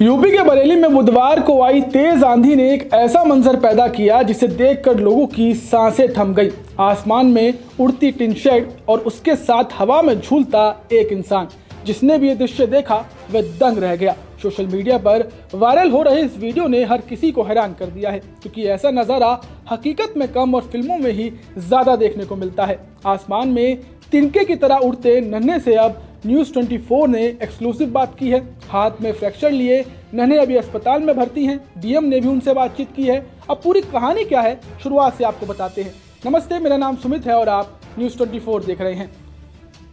UP के बरेली में बुधवार को आई तेज आंधी ने एक ऐसा मंजर पैदा किया जिसे देखकर लोगों की सांसें थम गई। आसमान में उड़ती टिन शेड और उसके साथ हवा में झूलता एक इंसान। जिसने भी ये दृश्य देखा वह दंग रह गया। सोशल मीडिया पर वायरल हो रहे इस वीडियो ने हर किसी को हैरान कर दिया है, क्योंकि ऐसा नज़ारा हकीकत में कम और फिल्मों में ही ज़्यादा देखने को मिलता है। आसमान में तिनके की तरह उड़ते नन्हे से अब न्यूज़ 24 ने एक्सक्लूसिव बात की है। हाथ में फ्रैक्चर लिए नन्हे अभी अस्पताल में भर्ती हैं। डीएम ने भी उनसे बातचीत की है। अब पूरी कहानी क्या है, शुरुआत से आपको बताते हैं। नमस्ते, मेरा नाम सुमित है और आप न्यूज़ 24 देख रहे हैं।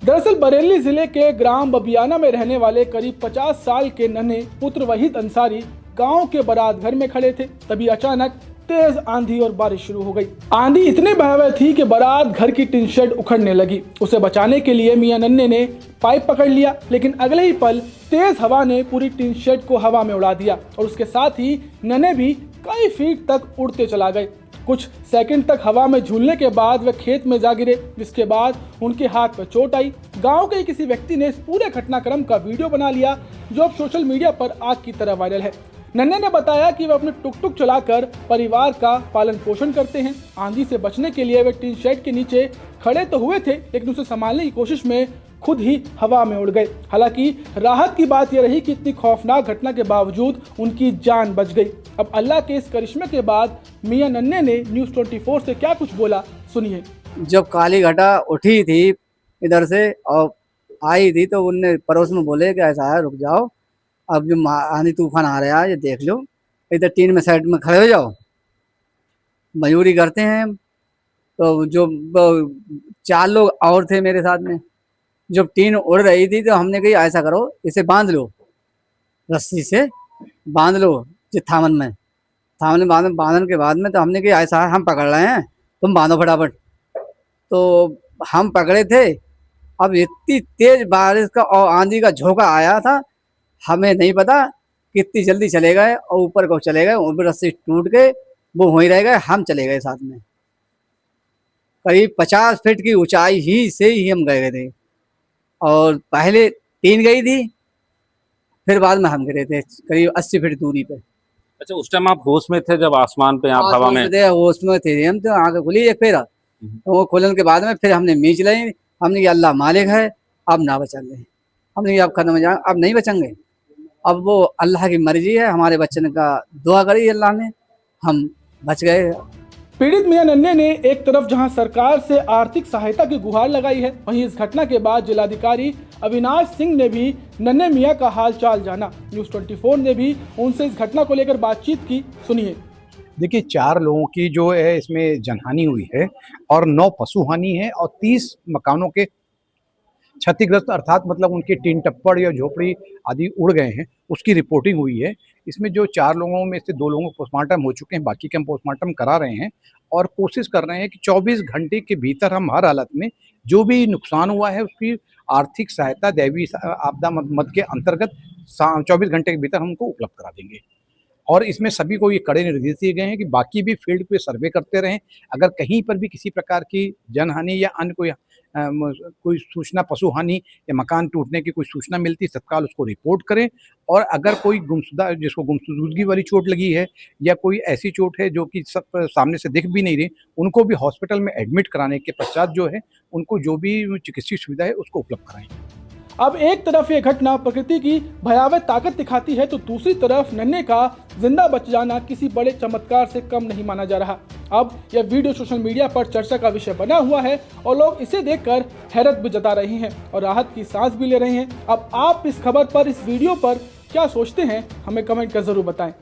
दरअसल बरेली जिले के ग्राम बबियाना में रहने वाले करीब 50 साल के नन्हे पुत्र वहीद अंसारी गांव के बारात घर में खड़े थे। तभी अचानक तेज आंधी और बारिश शुरू हो गई। आंधी इतनी भयावह थी कि बारात घर की टिन शेड उखड़ने लगी। उसे बचाने के लिए मियां नन्हे ने पाइप पकड़ लिया, लेकिन अगले ही पल तेज हवा ने पूरी टिन शेड को हवा में उड़ा दिया और उसके साथ ही नन्हे भी कई फीट तक उड़ते चला गए। कुछ सेकंड तक हवा में झूलने के बाद वे खेत में जा गिरे, जिसके बाद उनके हाथ पर चोट आई। गांव के किसी व्यक्ति ने इस पूरे घटनाक्रम का वीडियो बना लिया, जो अब सोशल मीडिया पर आग की तरह वायरल है। नन्हे ने बताया कि वे अपने टुक टुक चलाकर परिवार का पालन पोषण करते हैं। आंधी से बचने के लिए वे टिन शेड के नीचे खड़े तो हुए थे, लेकिन उसे संभालने की कोशिश में खुद ही हवा में उड़ गए। हालांकि राहत की बात यह रही कि इतनी खौफनाक घटना के बावजूद उनकी जान बच गई। अब अल्लाह के इस करिश्मे के बाद मियां नन्हे ने न्यूज़ 24 से क्या कुछ बोला, सुनिए। जब काली घटा उठी थी इधर से और आई थी तो उनने पड़ोस में बोले कि ऐसा है, रुक जाओ, अब जो आंधी तूफान आ रहा है ये देख लो, इधर टीन में साइड में खड़े हो जाओ, मजदूरी करते हैं। तो जो 4 लोग और थे मेरे साथ में, जब टीन उड़ रही थी तो हमने कहा ऐसा करो, इसे बांध लो, रस्सी से बांध लो थामन में। बांधने के बाद में तो हमने कहा ऐसा है, हम पकड़ रहे हैं, तुम बांधो फटाफट। तो हम पकड़े थे। अब इतनी तेज बारिश का और आंधी का झोंका आया था, हमें नहीं पता कितनी जल्दी चले गए और ऊपर को चले गए। ऊपर रस्सी टूट गए, वो वहीं रह गए, हम चले गए साथ में। करीब 50 फीट की ऊंचाई ही से ही हम गए थे, और पहले टीन गई थी, फिर बाद में हम गिरे थे करीब 80 फीट दूरी पे। अच्छा, उस टाइम आप होश में थे जब आसमान पे आप हवा में? होश में थे हम, तो आंखें खुली एक फेरा, तो वो खुलने के बाद में फिर हमने मीच ली। हमने कहा अल्लाह मालिक है, अब ना बचेंगे। हमने कहा अब खत्म हो जाए, अब नहीं बचेंगे। अब वो अल्लाह की मर्जी है, हमारे बच्चन का दुआ करी अल्लाह ने, हम बच गए। पीड़ित मियां नन्हे ने एक तरफ जहां सरकार से आर्थिक सहायता की गुहार लगाई है, वहीं इस घटना के बाद जिलाधिकारी अविनाश सिंह ने भी नन्हे मियां का हाल चाल जाना। न्यूज़ 24 ने भी उनसे इस घटना को लेकर बातचीत की, सुनिए। देखिए, 4 लोगों की जो है इसमें जनहानि हुई है और 9 पशु हानि है और 30 मकानों के क्षतिग्रस्त, अर्थात मतलब उनके टीन टप्पड़ या झोपड़ी आदि उड़ गए हैं, उसकी रिपोर्टिंग हुई है। इसमें जो 4 लोगों में से 2 लोगों को पोस्टमार्टम हो चुके हैं, बाकी के हम पोस्टमार्टम करा रहे हैं और कोशिश कर रहे हैं कि 24 घंटे के भीतर हम हर हालत में जो भी नुकसान हुआ है उसकी आर्थिक सहायता दैवीय आपदा मद के अंतर्गत 24 घंटे के भीतर हम उनको उपलब्ध करा देंगे। और इसमें सभी को ये कड़े निर्देश दिए गए हैं कि बाकी भी फील्ड पे सर्वे करते रहें। अगर कहीं पर भी किसी प्रकार की जनहानि या अन्य कोई सूचना, पशु हानि या मकान टूटने की कोई सूचना मिलती है, तत्काल उसको रिपोर्ट करें। और अगर कोई गुमशुदा, जिसको गुमशुदगी वाली चोट लगी है या कोई ऐसी चोट है जो कि सब सामने से दिख भी नहीं रही, उनको भी हॉस्पिटल में एडमिट कराने के पश्चात जो है उनको जो भी चिकित्सीय सुविधा है उसको उपलब्ध कराएं। अब एक तरफ ये घटना प्रकृति की भयावह ताकत दिखाती है, तो दूसरी तरफ नन्हे का जिंदा बच जाना किसी बड़े चमत्कार से कम नहीं माना जा रहा। अब यह वीडियो सोशल मीडिया पर चर्चा का विषय बना हुआ है और लोग इसे देखकर हैरत भी जता रहे हैं और राहत की सांस भी ले रहे हैं। अब आप इस खबर पर, इस वीडियो पर क्या सोचते हैं, हमें कमेंट कर जरूर बताएं।